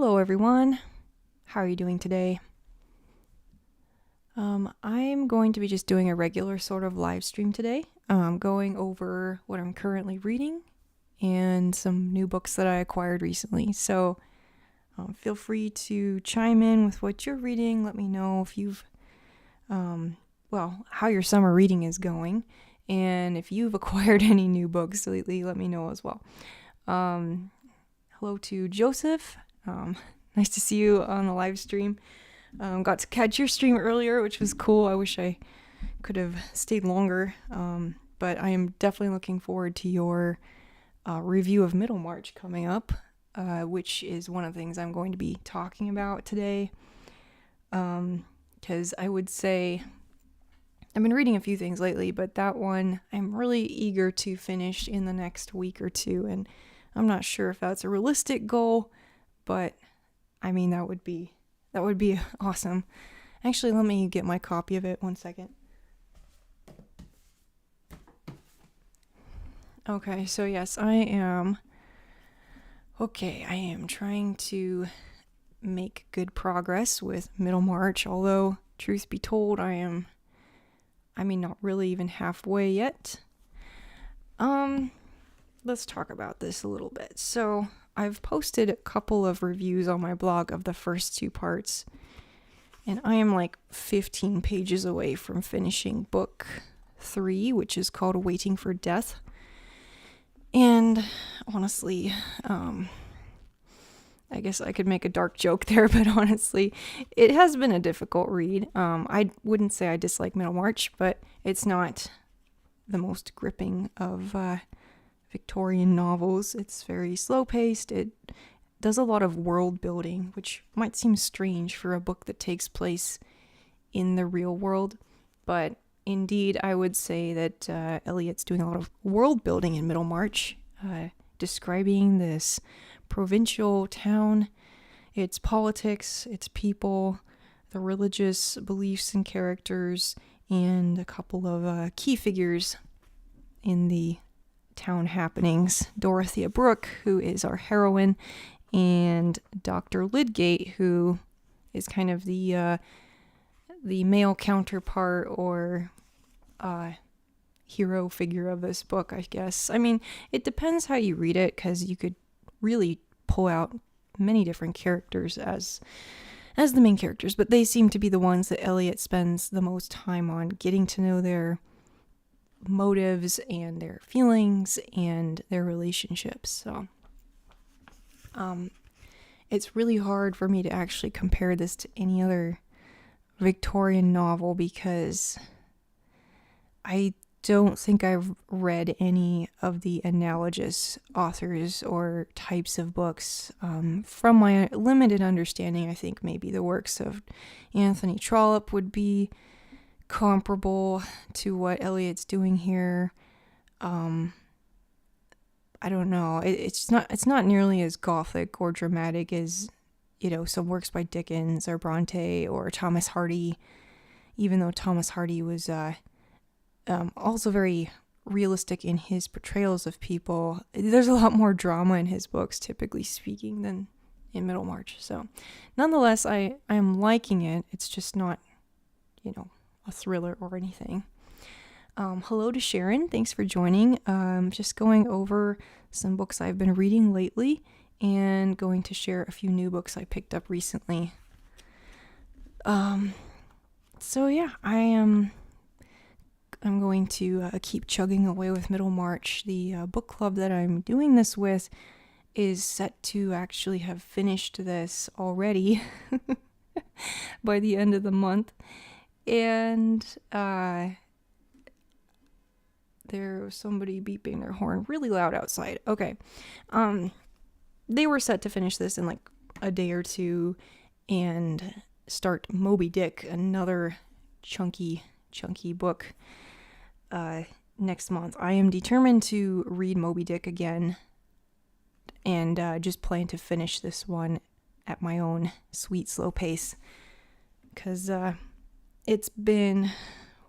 Hello, everyone. How are you doing today? I'm going to be just doing a regular sort of live stream today, going over what I'm currently reading and some new books that I acquired recently. So feel free to chime in with what you're reading. Let me know if you've, how your summer reading is going. And if you've acquired any new books lately, let me know as well. Hello to Joseph. Nice to see you on the live stream. Got to catch your stream earlier, which was cool. I wish I could have stayed longer. But I am definitely looking forward to your review of Middlemarch coming up, which is one of the things I'm going to be talking about today. Because I would say I've been reading a few things lately, but that one I'm really eager to finish in the next week or two. And I'm not sure if that's a realistic goal, but I mean, that would be awesome. Actually, let me get my copy of it. 1 second. Okay, so yes, I am trying to make good progress with Middlemarch, although, truth be told, not really even halfway yet. Let's talk about this a little bit. So, I've posted a couple of reviews on my blog of the first two parts, and I am like 15 pages away from finishing book 3, which is called Waiting for Death. And honestly, I guess I could make a dark joke there, but honestly, it has been a difficult read. I wouldn't say I dislike Middlemarch, but it's not the most gripping of Victorian novels. It's very slow-paced. It does a lot of world building, which might seem strange for a book that takes place in the real world, but indeed I would say that Eliot's doing a lot of world building in Middlemarch, describing this provincial town, its politics, its people, the religious beliefs and characters, and a couple of key figures in the town happenings. Dorothea Brooke, who is our heroine, and Dr. Lydgate, who is kind of the male counterpart or hero figure of this book, I guess. I mean, it depends how you read it, because you could really pull out many different characters as the main characters, but they seem to be the ones that Eliot spends the most time on, getting to know their motives and their feelings and their relationships. So it's really hard for me to actually compare this to any other Victorian novel, because I don't think I've read any of the analogous authors or types of books. From my limited understanding, I think maybe the works of Anthony Trollope would be comparable to what Eliot's doing here. I don't know. It's not nearly as gothic or dramatic as, some works by Dickens or Bronte or Thomas Hardy, even though Thomas Hardy was also very realistic in his portrayals of people. There's a lot more drama in his books, typically speaking, than in Middlemarch. So, nonetheless, I am liking it. It's just not, a thriller or anything. Hello to Sharon. Thanks for joining. Just going over some books I've been reading lately and going to share a few new books I picked up recently. I'm going to keep chugging away with Middlemarch. The book club that I'm doing this with is set to actually have finished this already by the end of the month. And there was somebody beeping their horn really loud outside. Okay. They were set to finish this in like a day or two and start Moby Dick, another chunky book, next month. I am determined to read Moby Dick again and just plan to finish this one at my own sweet slow pace, because it's been,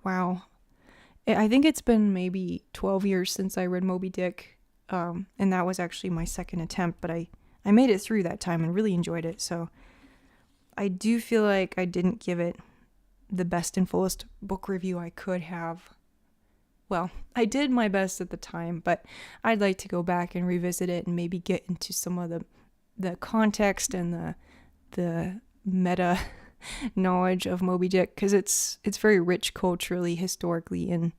I think it's been maybe 12 years since I read Moby Dick, and that was actually my second attempt, but I I made it through that time and really enjoyed it. So I do feel like I didn't give it the best and fullest book review I could have. Well, I did my best at the time, but I'd like to go back and revisit it and maybe get into some of the context and the meta knowledge of Moby Dick, because it's very rich culturally, historically, and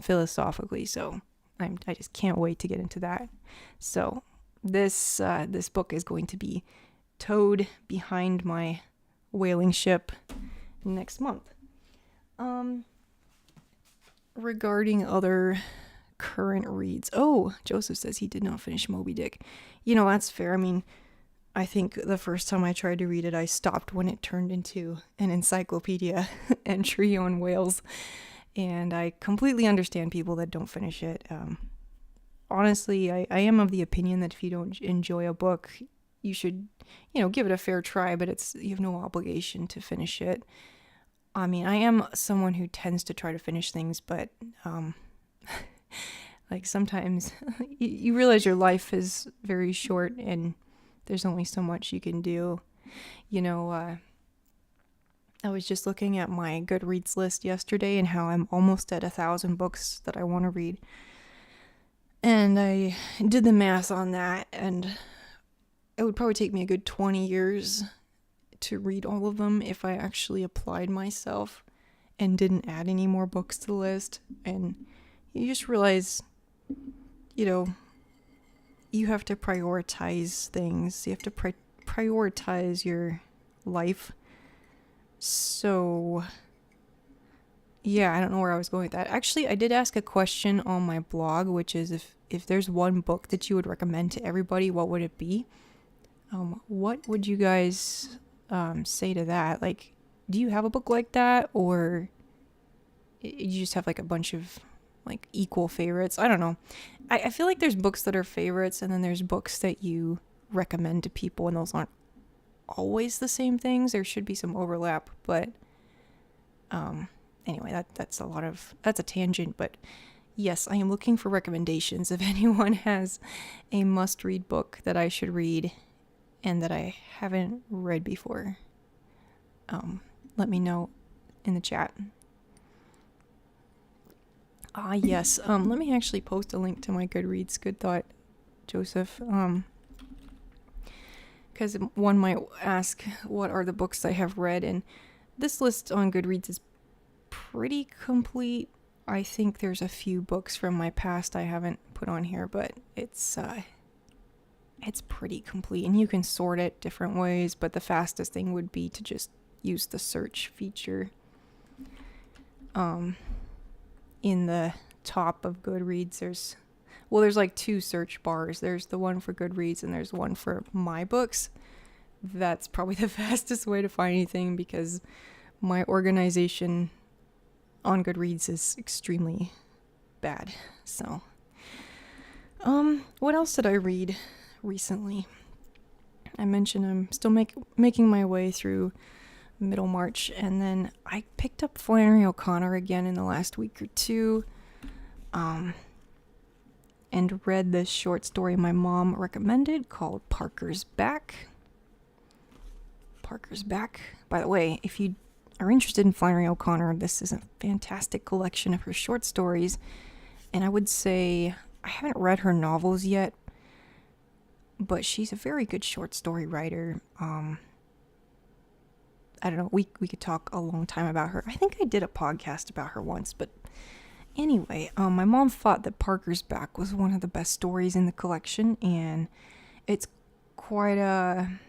philosophically. So I just can't wait to get into that. So this book is going to be towed behind my whaling ship next month. Regarding other current reads, Joseph says he did not finish Moby Dick. That's fair. I mean, I think the first time I tried to read it, I stopped when it turned into an encyclopedia entry on whales, and I completely understand people that don't finish it. Honestly, I am of the opinion that if you don't enjoy a book, you should, give it a fair try, but you have no obligation to finish it. I mean, I am someone who tends to try to finish things, but like sometimes you realize your life is very short and there's only so much you can do. I was just looking at my Goodreads list yesterday and how I'm almost at 1,000 books that I want to read. And I did the math on that, and it would probably take me a good 20 years to read all of them if I actually applied myself and didn't add any more books to the list. And you just realize, you have to prioritize things. You have to prioritize your life. So, yeah, I don't know where I was going with that. Actually, I did ask a question on my blog, which is if there's one book that you would recommend to everybody, what would it be? What would you guys say to that? Like, do you have a book like that, or you just have like a bunch of like equal favorites? I don't know. I feel like there's books that are favorites, and then there's books that you recommend to people, and those aren't always the same things. There should be some overlap, but anyway, that's a tangent. But yes, I am looking for recommendations. If anyone has a must-read book that I should read and that I haven't read before, let me know in the chat. Yes. Let me actually post a link to my Goodreads. Good thought, Joseph. Because one might ask, what are the books I have read? And this list on Goodreads is pretty complete. I think there's a few books from my past I haven't put on here, but it's pretty complete, and you can sort it different ways, but the fastest thing would be to just use the search feature. In the top of Goodreads, there's like two search bars. There's the one for Goodreads and there's one for my books. That's probably the fastest way to find anything, because my organization on Goodreads is extremely bad. So, what else did I read recently? I mentioned I'm still making my way through Middlemarch, and then I picked up Flannery O'Connor again in the last week or two, and read this short story my mom recommended called Parker's Back. Parker's Back. By the way, if you are interested in Flannery O'Connor, this is a fantastic collection of her short stories, and I would say I haven't read her novels yet, but she's a very good short story writer. I don't know, we could talk a long time about her. I think I did a podcast about her once, but anyway, my mom thought that Parker's Back was one of the best stories in the collection, and it's quite an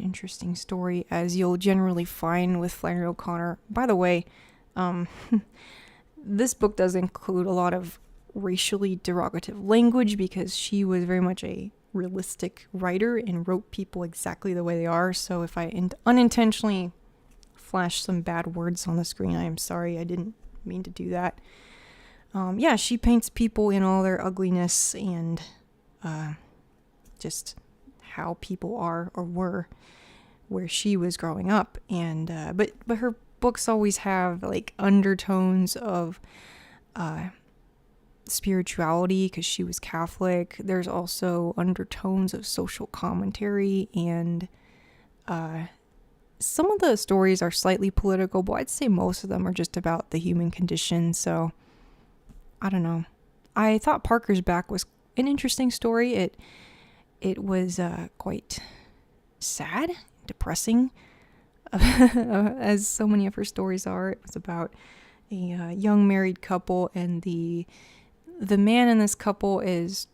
interesting story, as you'll generally find with Flannery O'Connor. By the way, this book does include a lot of racially derogative language, because she was very much a realistic writer and wrote people exactly the way they are. So if I unintentionally flash some bad words on the screen, I am sorry. I didn't mean to do that. Yeah, she paints people in all their ugliness and just how people are or were where she was growing up. And but her books always have like undertones of spirituality because she was Catholic. There's also undertones of social commentary, and some of the stories are slightly political, but I'd say most of them are just about the human condition. So I don't know. I thought Parker's Back was an interesting story. It was quite sad, depressing, as so many of her stories are. It was about a young married couple, and the man in this couple is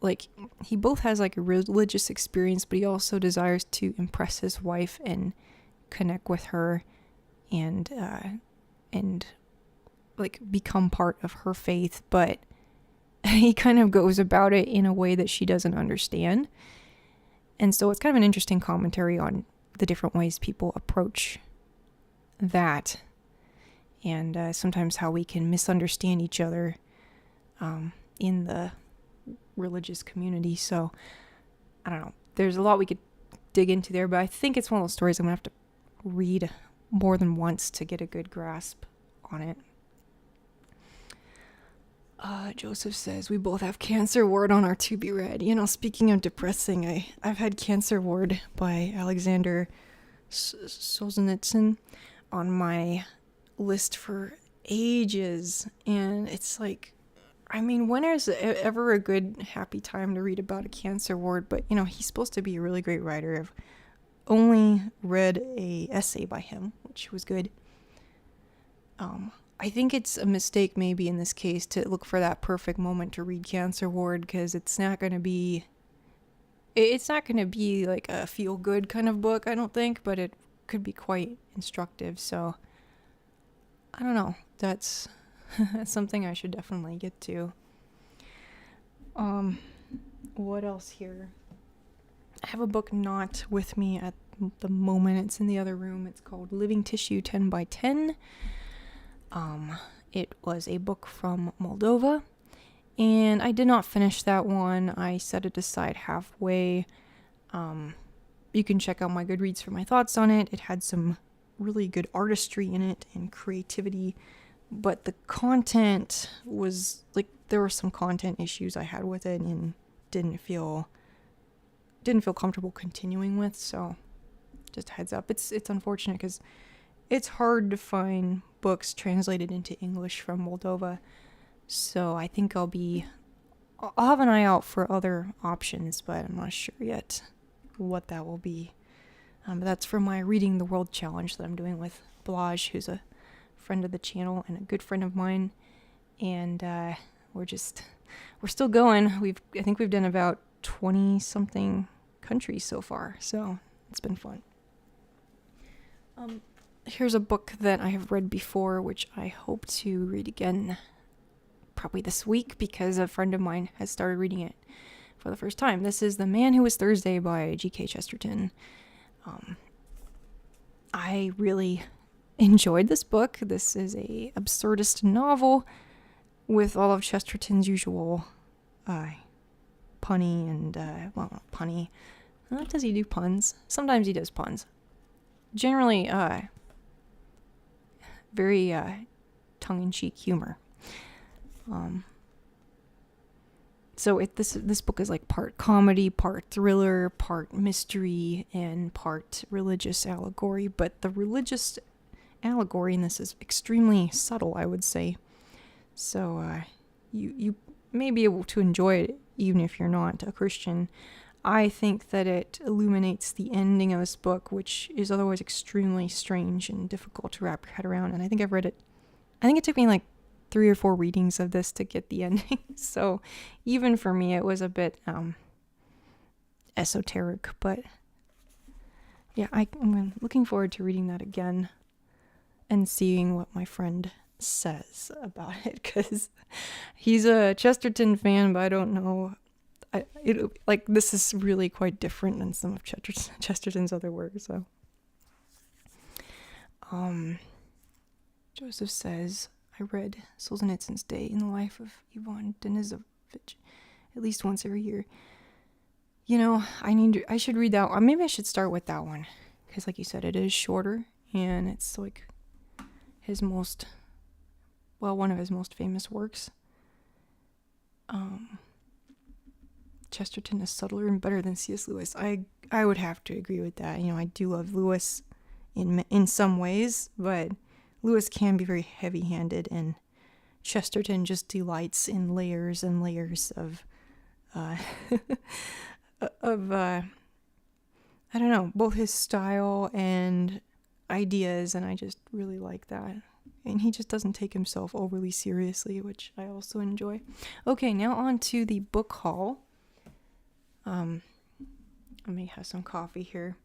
like, he both has like a religious experience, but he also desires to impress his wife and connect with her and like become part of her faith, but he kind of goes about it in a way that she doesn't understand. And so it's kind of an interesting commentary on the different ways people approach that, and sometimes how we can misunderstand each other in the religious community. So I don't know. There's a lot we could dig into there, but I think it's one of those stories I'm going to have to read more than once to get a good grasp on it. Joseph says, we both have Cancer Ward on our to be read. You know, speaking of depressing, I've had Cancer Ward by Alexander Solzhenitsyn on my list for ages. And it's like, I mean, when is ever a good, happy time to read about a cancer ward? But, you know, he's supposed to be a really great writer. I've only read a essay by him, which was good. I think it's a mistake maybe in this case to look for that perfect moment to read Cancer Ward, because it's not going to be like a feel-good kind of book, I don't think, but it could be quite instructive. So, I don't know. That's something I should definitely get to. What else here? I have a book not with me at the moment. It's in the other room. It's called Living Tissue 10 by 10. It was a book from Moldova, and I did not finish that one. I set it aside halfway. You can check out my Goodreads for my thoughts on it. It had some really good artistry in it and creativity, but the content was like, there were some content issues I had with it and didn't feel comfortable continuing with. So just a heads up. It's unfortunate because it's hard to find books translated into English from Moldova. So I think I'll have an eye out for other options, but I'm not sure yet what that will be. But that's for my Reading the World challenge that I'm doing with Blaj, who's a friend of the channel and a good friend of mine. And we're still going. I think we've done about 20 something countries so far, so it's been fun. Here's a book that I have read before, which I hope to read again probably this week, because a friend of mine has started reading it for the first time. This is The Man Who Was Thursday by G.K. Chesterton. I really enjoyed this book. This is a absurdist novel with all of Chesterton's usual punny and, not punny. Does he do puns? Sometimes he does puns. Generally, very tongue-in-cheek humor. So this book is like part comedy, part thriller, part mystery, and part religious allegory. But the religious allegory in this is extremely subtle, I would say. So you may be able to enjoy it even if you're not a Christian. I think that it illuminates the ending of this book, which is otherwise extremely strange and difficult to wrap your head around. And I think I've read it. I think it took me like 3 or 4 readings of this to get the ending. So even for me, it was a bit esoteric. But yeah, I'm looking forward to reading that again and seeing what my friend says about it, because he's a Chesterton fan, but I don't know. This is really quite different than some of Chesterton's other work. So, Joseph says, I read Solzhenitsyn's Day in the Life of Ivan Denisovich at least once every year. You know, I should read that one. Maybe I should start with that one, because like you said, it is shorter, and it's like one of his most famous works. Chesterton is subtler and better than C.S. Lewis. I would have to agree with that. I do love Lewis in some ways, but Lewis can be very heavy-handed, and Chesterton just delights in layers and layers of I don't know, both his style and ideas, and I just really like that. And he just doesn't take himself overly seriously, which I also enjoy. Okay, now on to the book haul. I may have some coffee here.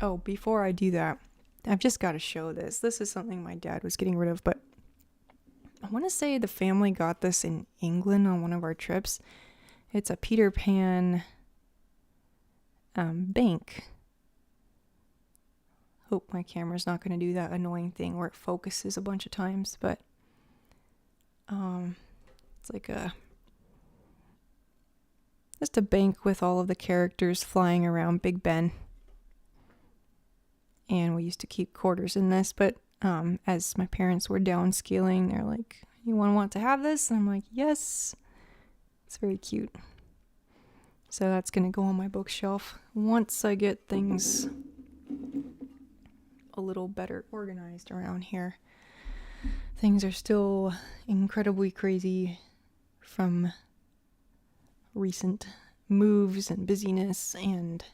Oh, before I do that, I've just got to show this. This is something my dad was getting rid of, but I want to say the family got this in England on one of our trips. It's a Peter Pan bank. Hope my camera's not going to do that annoying thing where it focuses a bunch of times, but it's like just a bank with all of the characters flying around Big Ben. And we used to keep quarters in this, but as my parents were downscaling, they're like, "You want to have this?" And I'm like, "Yes." It's very cute. So that's going to go on my bookshelf once I get things a little better organized around here. Things are still incredibly crazy from recent moves and busyness, and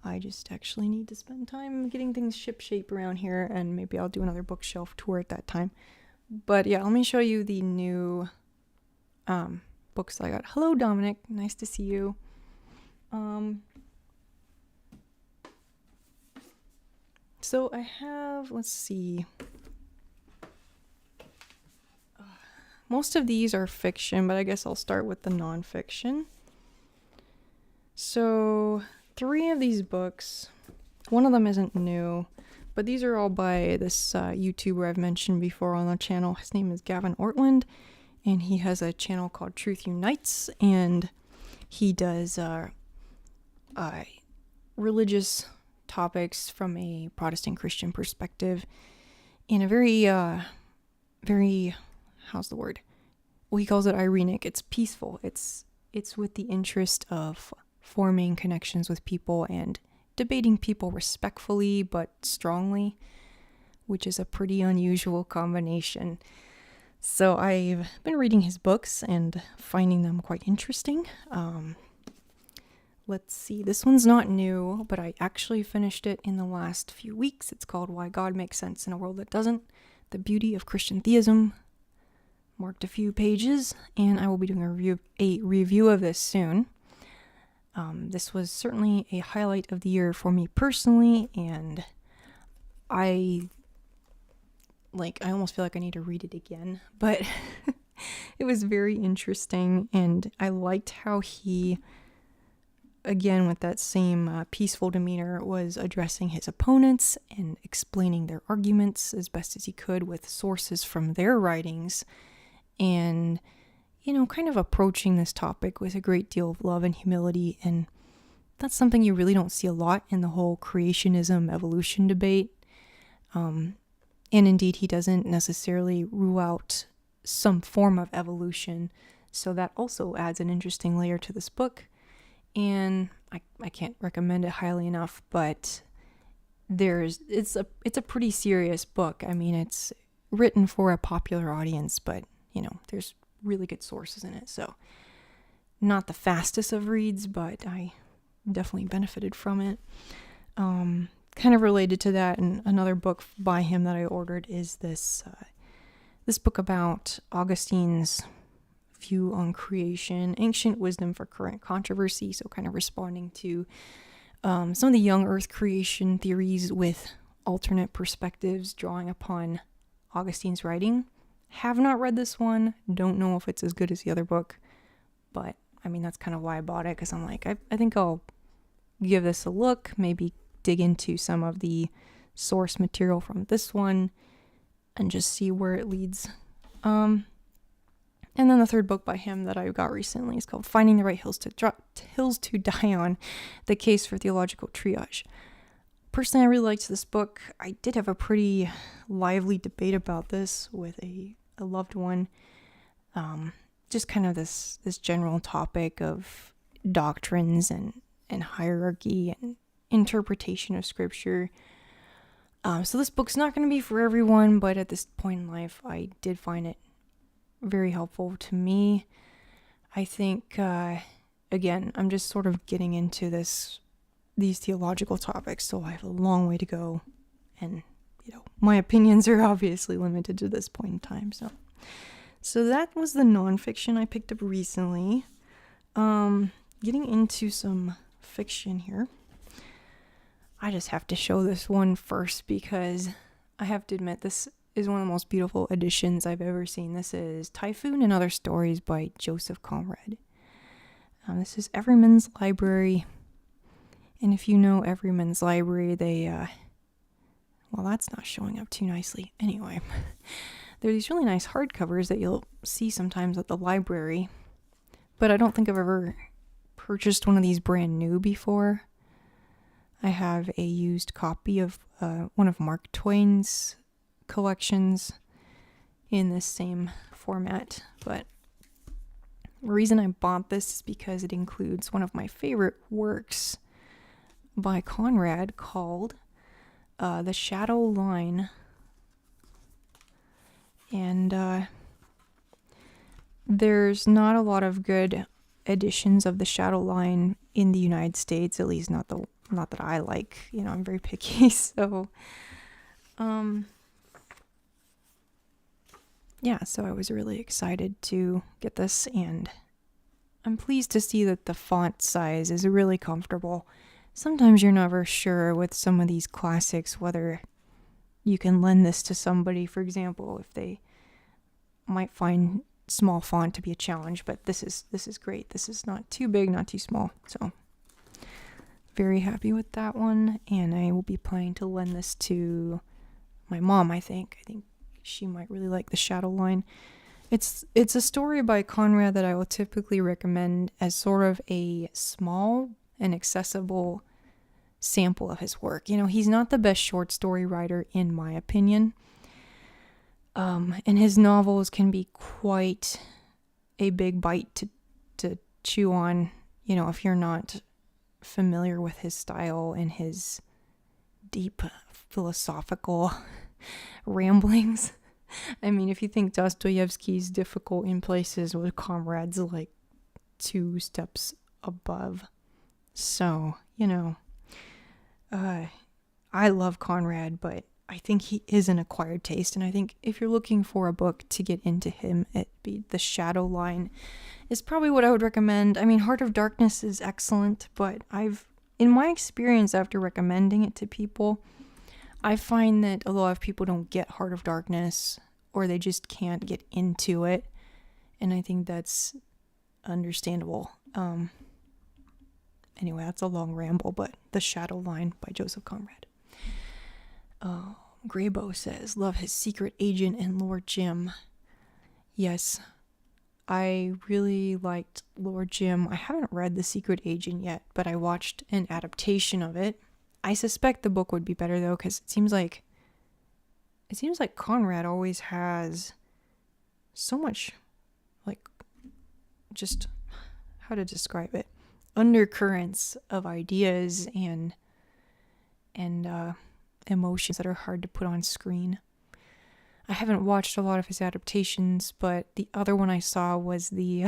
I just actually need to spend time getting things ship-shape around here, and maybe I'll do another bookshelf tour at that time. But yeah, let me show you the new books I got. Hello, Dominic. Nice to see you. So I have, let's see. Most of these are fiction, but I guess I'll start with the nonfiction. So 3 of these books, one of them isn't new, but these are all by this YouTuber I've mentioned before on the channel. His name is Gavin Ortland, and he has a channel called Truth Unites, and he does religious topics from a Protestant Christian perspective in a very, how's the word? Well, he calls it irenic. It's peaceful. It's with the interest of forming connections with people and debating people respectfully but strongly, which is a pretty unusual combination. So I've been reading his books and finding them quite interesting. Let's see, this one's not new, but I actually finished it in the last few weeks. It's called Why God Makes Sense in a World That Doesn't, The Beauty of Christian Theism. Marked a few pages, and I will be doing a review of this soon. This was certainly a highlight of the year for me personally, and I almost feel like I need to read it again, but it was very interesting, and I liked how he, again with that same peaceful demeanor, was addressing his opponents and explaining their arguments as best as he could with sources from their writings, and kind of approaching this topic with a great deal of love and humility. And that's something you really don't see a lot in the whole creationism evolution debate. And indeed, he doesn't necessarily rule out some form of evolution. So that also adds an interesting layer to this book. And I can't recommend it highly enough, but it's a pretty serious book. I mean, it's written for a popular audience, but there's really good sources in it. So not the fastest of reads, but I definitely benefited from it. Kind of related to that, and another book by him that I ordered is this book about Augustine's view on creation, Ancient Wisdom for Current Controversy. So kind of responding to some of the young earth creation theories with alternate perspectives, drawing upon Augustine's writing. Have not read this one. Don't know if it's as good as the other book, but I mean, that's kind of why I bought it, because I'm like, I think I'll give this a look, maybe dig into some of the source material from this one and just see where it leads. And then the third book by him that I got recently is called Finding the Right Hills to Die On, The Case for Theological Triage. Personally, I really liked this book. I did have a pretty lively debate about this with a loved one. Just kind of this general topic of doctrines and hierarchy and interpretation of scripture. So this book's not going to be for everyone, but at this point in life, I did find it very helpful to me. I think, again, I'm just sort of getting into these theological topics, so I have a long way to go, and my opinions are obviously limited to this point in time. So that was the nonfiction I picked up recently. Getting into some fiction here. I just have to show this one first because I have to admit this is one of the most beautiful editions I've ever seen. This is Typhoon and Other Stories by Joseph Conrad. This is Everyman's Library. And if you know Everyman's Library, well, that's not showing up too nicely. Anyway, there are these really nice hardcovers that you'll see sometimes at the library. But I don't think I've ever purchased one of these brand new before. I have a used copy of one of Mark Twain's collections in this same format. But the reason I bought this is because it includes one of my favorite works by Conrad called The Shadow Line. And there's not a lot of good editions of The Shadow Line in the United States, at least not that I like. I'm very picky, so so I was really excited to get this, and I'm pleased to see that the font size is really comfortable. Sometimes you're never sure with some of these classics whether you can lend this to somebody, for example, if they might find small font to be a challenge, but this is great. This is not too big, not too small, so very happy with that one. And I will be planning to lend this to my mom. I think she might really like The Shadow Line. It's a story by Conrad that I will typically recommend as sort of a small and accessible sample of his work. He's not the best short story writer in my opinion. And his novels can be quite a big bite to chew on, if you're not familiar with his style and his deep philosophical ramblings. I mean, if you think Dostoevsky's difficult in places, well, Conrad's like 2 steps above. So, I love Conrad, but I think he is an acquired taste, and I think if you're looking for a book to get into him, it'd be The Shadow Line is probably what I would recommend. I mean, Heart of Darkness is excellent, but in my experience after recommending it to people, I find that a lot of people don't get Heart of Darkness, or they just can't get into it, and I think that's understandable. Anyway, that's a long ramble, but The Shadow Line by Joseph Conrad. Graybo says, love his Secret Agent and Lord Jim. Yes, I really liked Lord Jim. I haven't read The Secret Agent yet, but I watched an adaptation of it. I suspect the book would be better though, because it seems like Conrad always has so much, just how to describe it, undercurrents of ideas and emotions that are hard to put on screen. I haven't watched a lot of his adaptations, but the other one I saw was the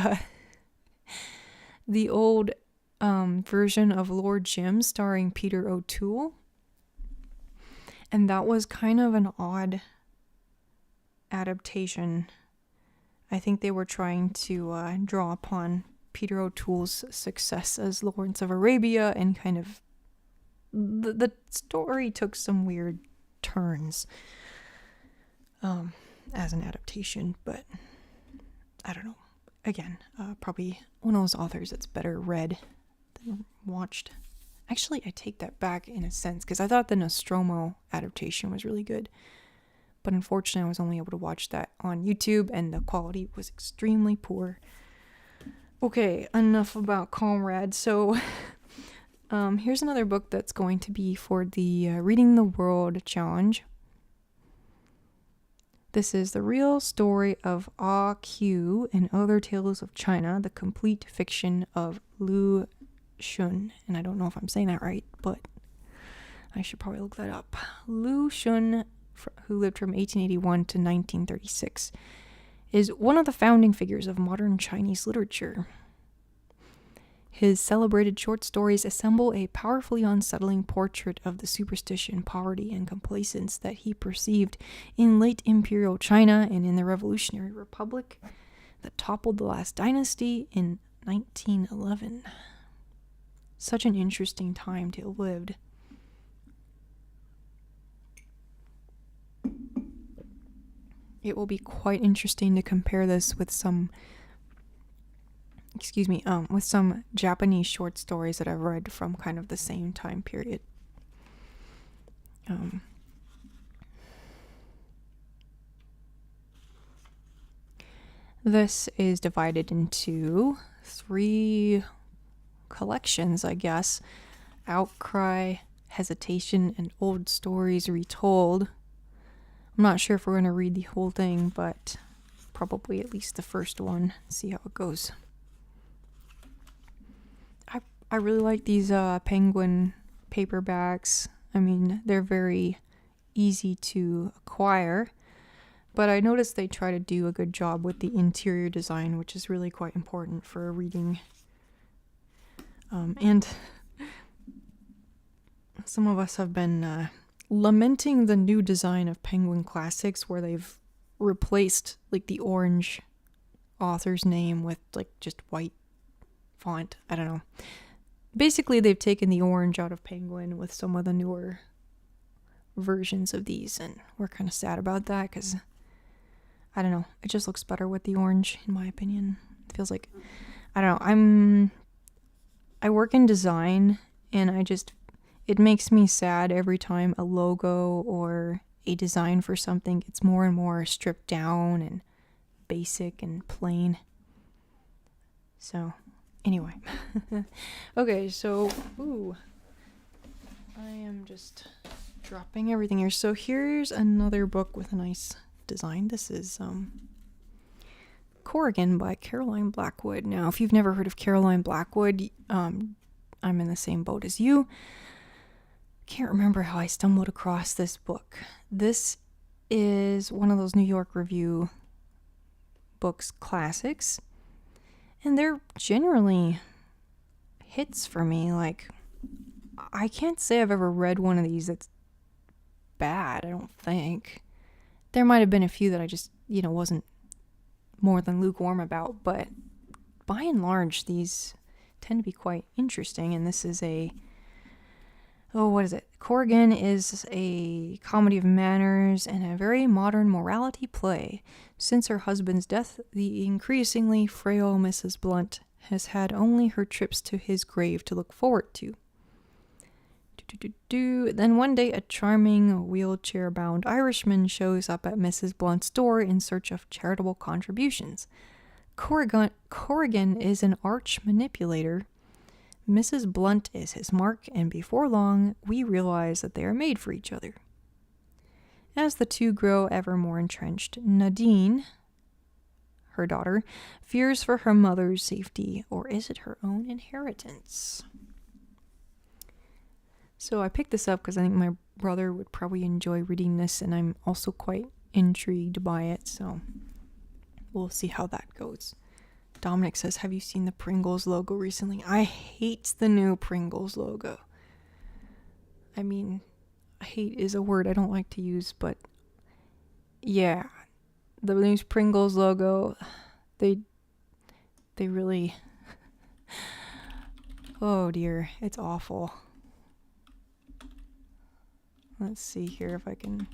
old version of Lord Jim starring Peter O'Toole. And that was kind of an odd adaptation. I think they were trying to draw upon Peter O'Toole's success as Lawrence of Arabia, and kind of the story took some weird turns as an adaptation, but I don't know. Again, probably one of those authors that's better read than watched. Actually, I take that back in a sense, because I thought the Nostromo adaptation was really good, but unfortunately I was only able to watch that on YouTube, and the quality was extremely poor. Okay, enough about Conrad. So Here's another book that's going to be for the Reading the World Challenge. This is The Real Story of Ah Q and Other Tales of China, the complete fiction of Lu Xun. And I don't know if I'm saying that right, but I should probably look that up. Lu Xun, who lived from 1881 to 1936, is one of the founding figures of modern Chinese literature. His celebrated short stories assemble a powerfully unsettling portrait of the superstition, poverty, and complacence that he perceived in late imperial China and in the Revolutionary Republic that toppled the last dynasty in 1911. Such an interesting time to have lived. It will be quite interesting to compare this with some Japanese short stories that I've read from kind of the same time period. This is divided into 3 collections, I guess. Outcry, Hesitation, and Old Stories Retold. I'm not sure if we're going to read the whole thing, but probably at least the first one, see how it goes. I really like these Penguin paperbacks. I mean, they're very easy to acquire, but I noticed they try to do a good job with the interior design, which is really quite important for reading. And some of us have been lamenting the new design of Penguin Classics, where they've replaced like the orange author's name with like just white font. I don't know. Basically, they've taken the orange out of Penguin with some of the newer versions of these, and we're kind of sad about that because, I don't know, it just looks better with the orange, in my opinion. It feels like, I don't know, I work in design, and it makes me sad every time a logo or a design for something gets more and more stripped down and basic and plain. So, anyway. Okay, so, I am just dropping everything here. So here's another book with a nice design. This is Corrigan by Caroline Blackwood. Now, if you've never heard of Caroline Blackwood, I'm in the same boat as you. Can't remember how I stumbled across this book. This is one of those New York Review books classics, and they're generally hits for me. Like, I can't say I've ever read one of these that's bad, I don't think. There might have been a few that I just, wasn't more than lukewarm about, but by and large, these tend to be quite interesting. And this is Corrigan is a comedy of manners and a very modern morality play. Since her husband's death, the increasingly frail Mrs. Blunt has had only her trips to his grave to look forward to. Then one day, a charming wheelchair-bound Irishman shows up at Mrs. Blunt's door in search of charitable contributions. Corrigan is an arch manipulator. Mrs. Blunt is his mark, and before long, we realize that they are made for each other. As the two grow ever more entrenched, Nadine, her daughter, fears for her mother's safety, or is it her own inheritance? So I picked this up because I think my brother would probably enjoy reading this, and I'm also quite intrigued by it, so we'll see how that goes. Dominic says, have you seen the Pringles logo recently? I hate the new Pringles logo. I mean, hate is a word I don't like to use, but yeah, the new Pringles logo, they really, oh dear, it's awful. Let's see here if I can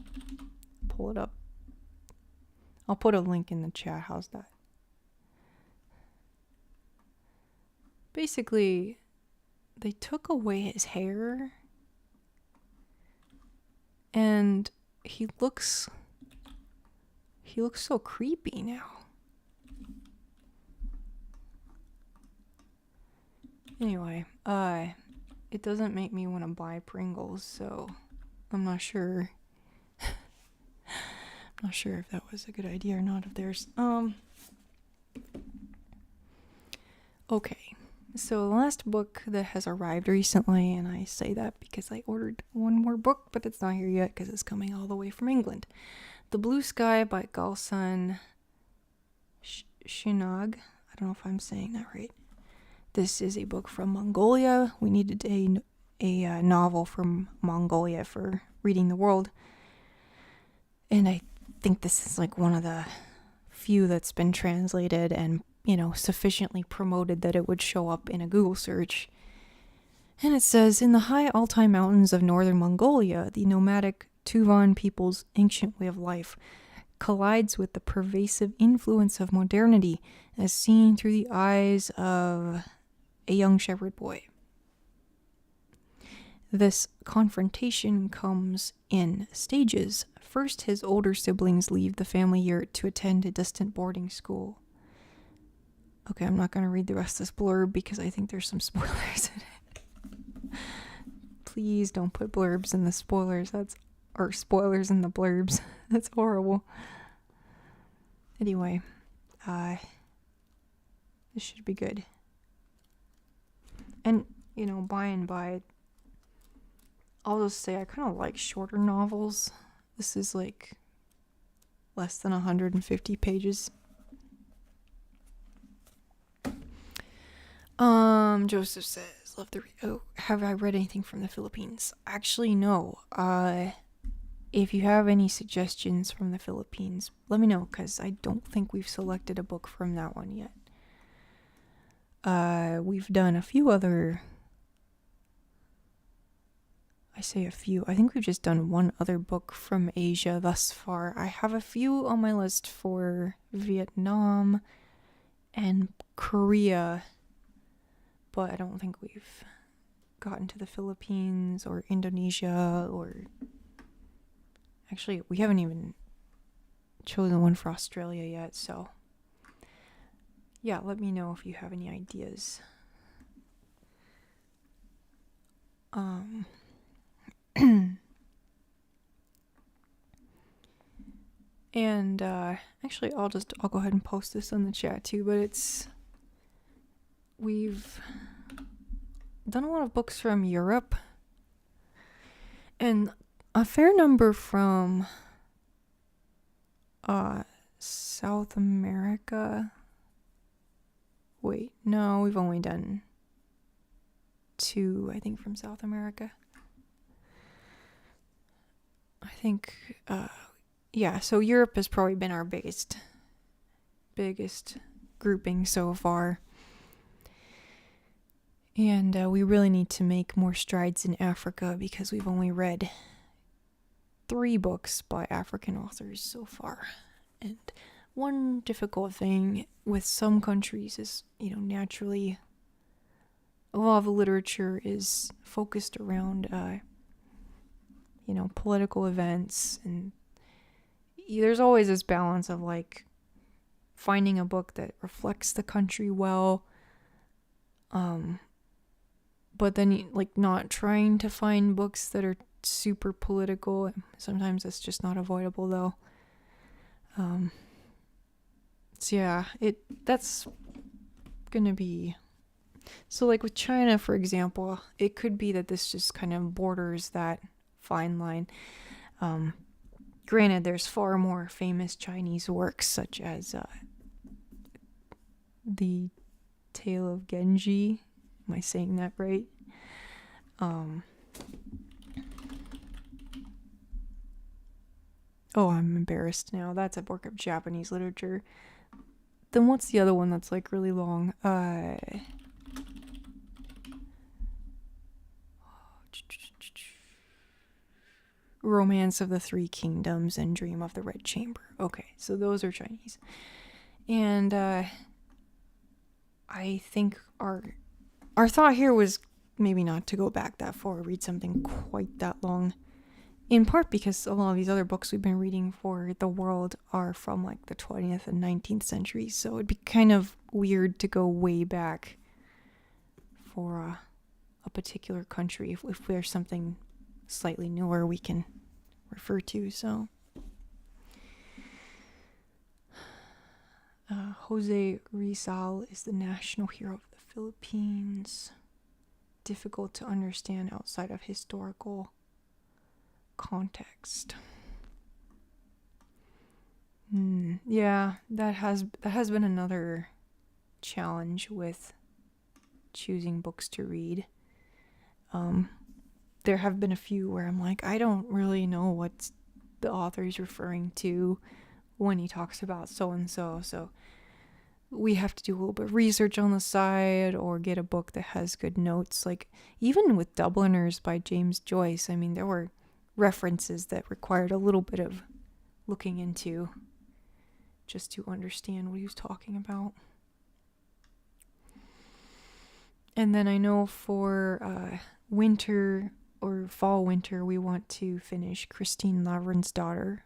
pull it up. I'll put a link in the chat. How's that? Basically, they took away his hair, and he looks so creepy now. Anyway, it doesn't make me want to buy Pringles, so I'm not sure. I'm not sure if that was a good idea or not of theirs. Okay. So the last book that has arrived recently, and I say that because I ordered one more book, but it's not here yet because it's coming all the way from England. The Blue Sky by Galsan Shinag. I don't know if I'm saying that right. This is a book from Mongolia. We needed a novel from Mongolia for reading the world. And I think this is like one of the few that's been translated and, sufficiently promoted that it would show up in a Google search. And it says, in the high Altai Mountains of northern Mongolia, the nomadic Tuvan people's ancient way of life collides with the pervasive influence of modernity as seen through the eyes of a young shepherd boy. This confrontation comes in stages. First, his older siblings leave the family yurt to attend a distant boarding school. Okay, I'm not going to read the rest of this blurb because I think there's some spoilers in it. Please don't put blurbs in the spoilers. Or spoilers in the blurbs. That's horrible. Anyway, this should be good. And, by and by, I'll just say I kind of like shorter novels. This is like less than 150 pages. Joseph says, love the have I read anything from the Philippines? Actually, no. If you have any suggestions from the Philippines, let me know, because I don't think we've selected a book from that one yet. We've done a few other... I say a few. I think we've just done one other book from Asia thus far. I have a few on my list for Vietnam and Korea, but I don't think we've gotten to the Philippines or Indonesia or... Actually, we haven't even chosen one for Australia yet, so... Yeah, let me know if you have any ideas. And actually I'll go ahead and post this on the chat too, but we've done a lot of books from Europe and a fair number from South America. Wait, no, we've only done 2, I think, from South America. I think, yeah, so Europe has probably been our biggest grouping so far. And we really need to make more strides in Africa because we've only read 3 books by African authors so far. And one difficult thing with some countries is, naturally a lot of literature is focused around, political events, and there's always this balance of like finding a book that reflects the country well, but then not trying to find books that are super political. Sometimes it's just not avoidable though. So yeah, that's gonna be... So like with China, for example, it could be that this just kind of borders that fine line. Granted, there's far more famous Chinese works such as The Tale of Genji. Am I saying that right? Oh, I'm embarrassed now. That's a work of Japanese literature. Then what's the other one that's like really long? Romance of the Three Kingdoms and Dream of the Red Chamber. Okay, so those are Chinese. And I think our thought here was maybe not to go back that far, read something quite that long. In part because a lot of these other books we've been reading for the world are from like the 20th and 19th centuries, so it'd be kind of weird to go way back for a particular country if there's something slightly newer we can refer to. So Jose Rizal is the national hero of the Philippines. Difficult to understand outside of historical context. Yeah, that has been another challenge with choosing books to read. There have been a few where I'm like, I don't really know what the author is referring to when he talks about so and so. So we have to do a little bit of research on the side or get a book that has good notes. Like even with Dubliners by James Joyce, I mean, there were references that required a little bit of looking into just to understand what he was talking about. And then I know for winter or fall-winter, we want to finish Christine Lavransdatter,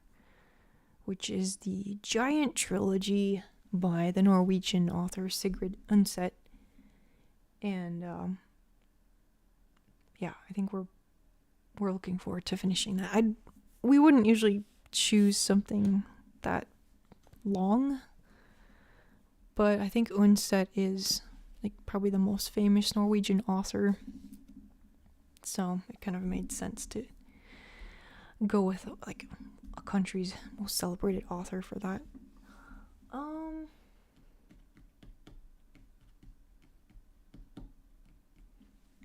which is the giant trilogy by the Norwegian author Sigrid Undset. And yeah, I think we're looking forward to finishing that. We wouldn't usually choose something that long, but I think Undset is like probably the most famous Norwegian author, so it kind of made sense to go with like a country's most celebrated author for that.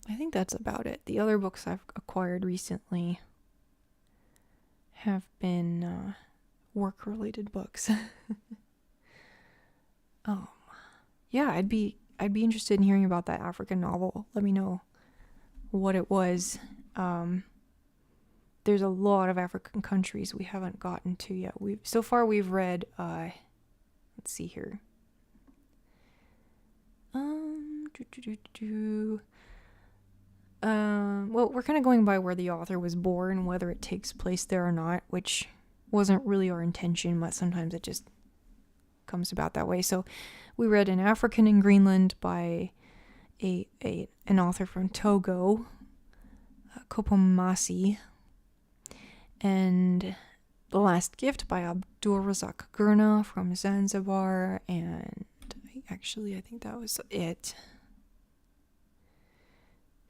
I think that's about it. The other books I've acquired recently have been work-related books. Yeah, I'd be interested in hearing about that African novel. Let me know what it was. There's a lot of African countries we haven't gotten to yet. So far we've read let's see here. Well, we're kind of going by where the author was born, whether it takes place there or not, which wasn't really our intention, but sometimes it just comes about that way. So we read An African in Greenland by an author from Togo, Kopomasi, and The Last Gift by Abdulrazak Gurna from Zanzibar, and I think that was it.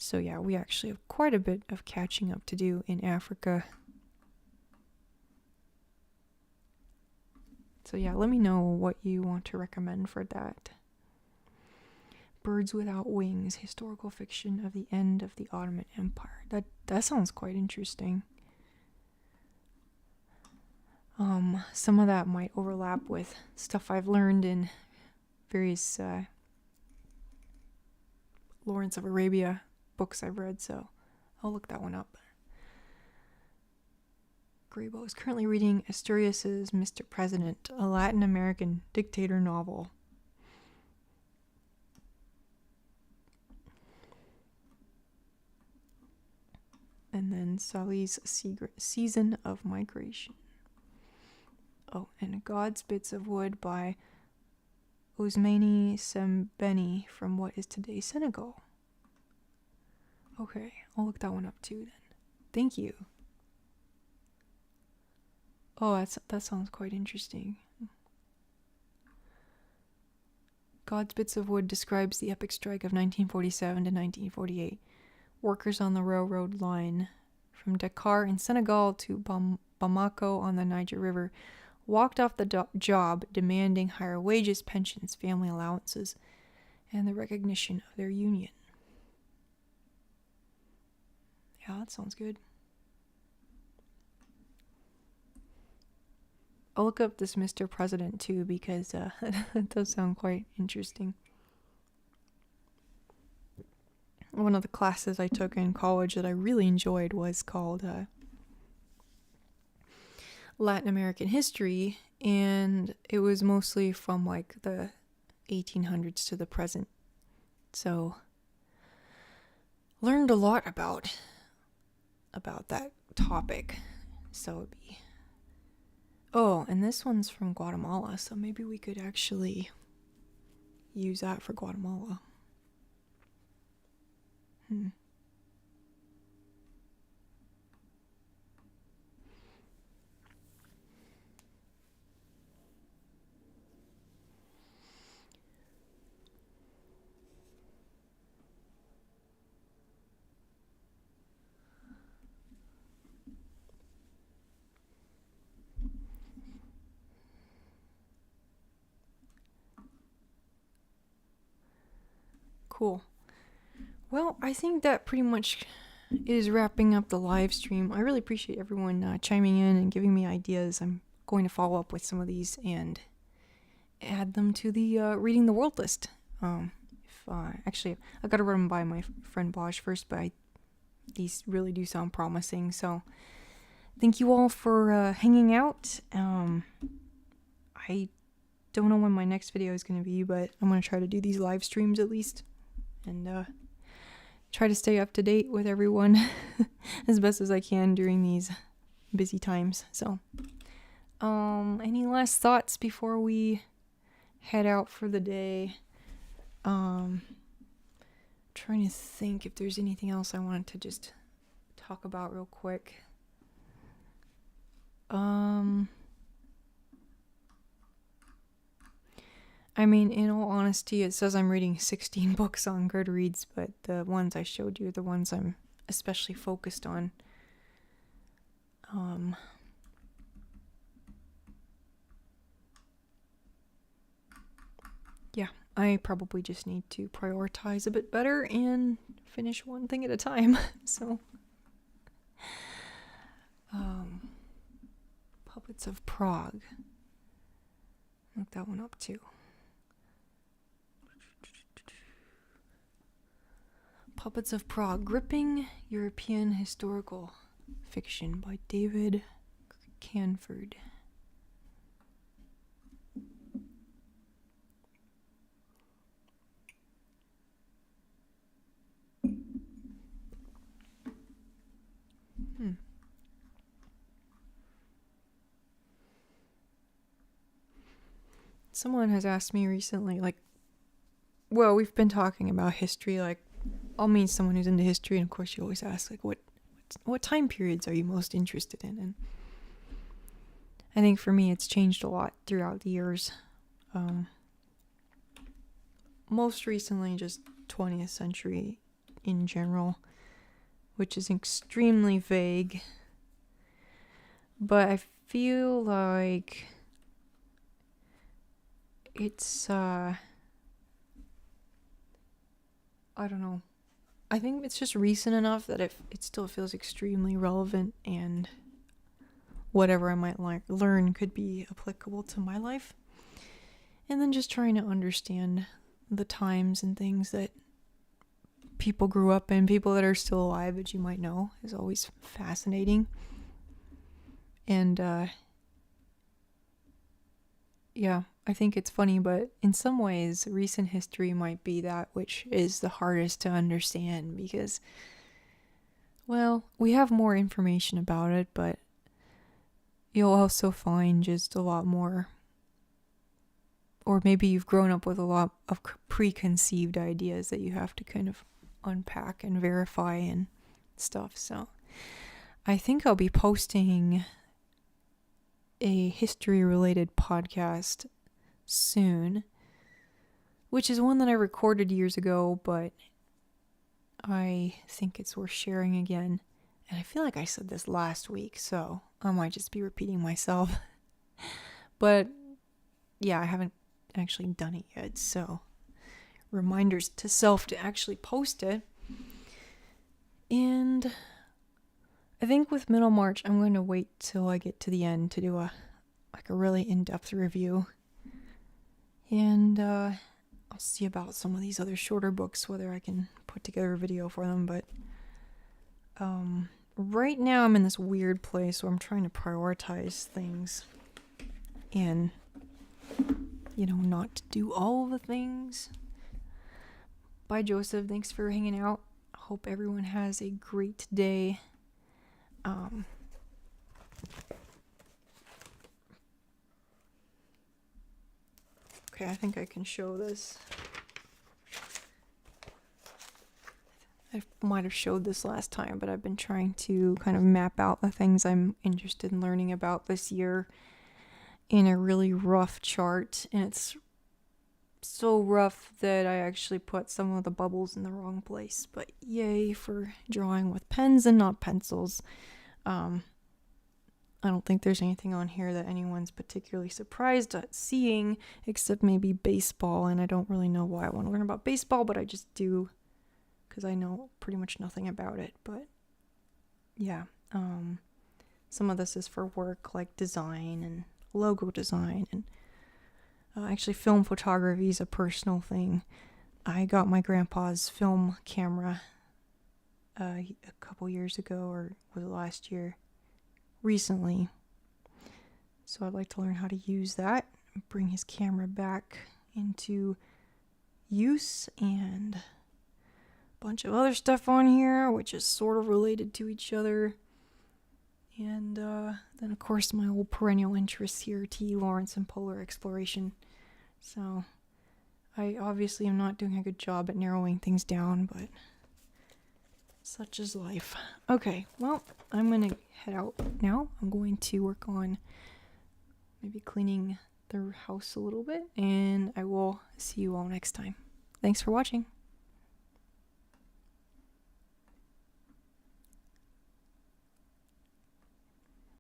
So yeah, we actually have quite a bit of catching up to do in Africa. So yeah, let me know what you want to recommend for that. Birds Without Wings, historical fiction of the end of the Ottoman Empire. That sounds quite interesting. Some of that might overlap with stuff I've learned in various Lawrence of Arabia books I've read, so I'll look that one up. Grabo is currently reading Asturias's Mr. President, a Latin American dictator novel. And then Salih's Season of Migration. Oh, and God's Bits of Wood by Ousmane Sembeni from what is today Senegal. Okay, I'll look that one up too then. Thank you. Oh, that sounds quite interesting. God's Bits of Wood describes the epic strike of 1947 to 1948. Workers on the railroad line from Dakar in Senegal to Bamako on the Niger River walked off the job demanding higher wages, pensions, family allowances, and the recognition of their union. Yeah, that sounds good. I'll look up this Mr. President too because it does sound quite interesting. One of the classes I took in college that I really enjoyed was called Latin American History, and it was mostly from like the 1800s to the present. So learned a lot about that topic. So it'd be... Oh, and this one's from Guatemala, so maybe we could actually use that for Guatemala. Cool. Well, I think that pretty much is wrapping up the live stream. I really appreciate everyone chiming in and giving me ideas. I'm going to follow up with some of these and add them to the Reading the World list. Actually, I gotta run them by my friend Bosch first, but these really do sound promising. So, thank you all for hanging out. I don't know when my next video is going to be, but I'm going to try to do these live streams at least. And try to stay up to date with everyone as best as I can during these busy times. So, any last thoughts before we head out for the day? Trying to think if there's anything else I wanted to just talk about real quick. I mean, in all honesty, it says I'm reading 16 books on Goodreads, but the ones I showed you are the ones I'm especially focused on. Yeah, I probably just need to prioritize a bit better and finish one thing at a time. So, Puppets of Prague. Look that one up too. Puppets of Prague, gripping European historical fiction by David Canford. Someone has asked me recently, well, we've been talking about history, I'll meet someone who's into history, and of course you always ask, what time periods are you most interested in? And I think for me it's changed a lot throughout the years. Most recently just 20th century in general, which is extremely vague. But I feel like it's, I don't know. I think it's just recent enough that it still feels extremely relevant, and whatever I might learn could be applicable to my life. And then just trying to understand the times and things that people grew up in, people that are still alive that you might know, is always fascinating. And yeah, I think it's funny, but in some ways, recent history might be that which is the hardest to understand because, well, we have more information about it, but you'll also find just a lot more, or maybe you've grown up with a lot of preconceived ideas that you have to kind of unpack and verify and stuff. So I think I'll be posting a history-related podcast soon, which is one that I recorded years ago, but I think it's worth sharing again. And I feel like I said this last week, so I might just be repeating myself. But yeah, I haven't actually done it yet, so reminders to self to actually post it. And I think with Middlemarch, I'm going to wait till I get to the end to do a really in-depth review. And I'll see about some of these other shorter books, whether I can put together a video for them. But right now I'm in this weird place where I'm trying to prioritize things and, not do all the things. Bye, Joseph. Thanks for hanging out. Hope everyone has a great day. Okay, I think I can show this. I might have showed this last time, but I've been trying to kind of map out the things I'm interested in learning about this year in a really rough chart, and it's so rough that I actually put some of the bubbles in the wrong place, but yay for drawing with pens and not pencils. I don't think there's anything on here that anyone's particularly surprised at seeing, except maybe baseball, and I don't really know why I want to learn about baseball, but I just do, because I know pretty much nothing about it. But yeah, some of this is for work, like design and logo design, and actually film photography is a personal thing. I got my grandpa's film camera a couple years ago, or was it last year? Recently. So I'd like to learn how to use that, bring his camera back into use, and a bunch of other stuff on here, which is sort of related to each other. And then, of course, my old perennial interests here, T. Lawrence and polar exploration. So I obviously am not doing a good job at narrowing things down, but such is life. Okay, well, I'm going to head out now. I'm going to work on maybe cleaning the house a little bit, and I will see you all next time. Thanks for watching.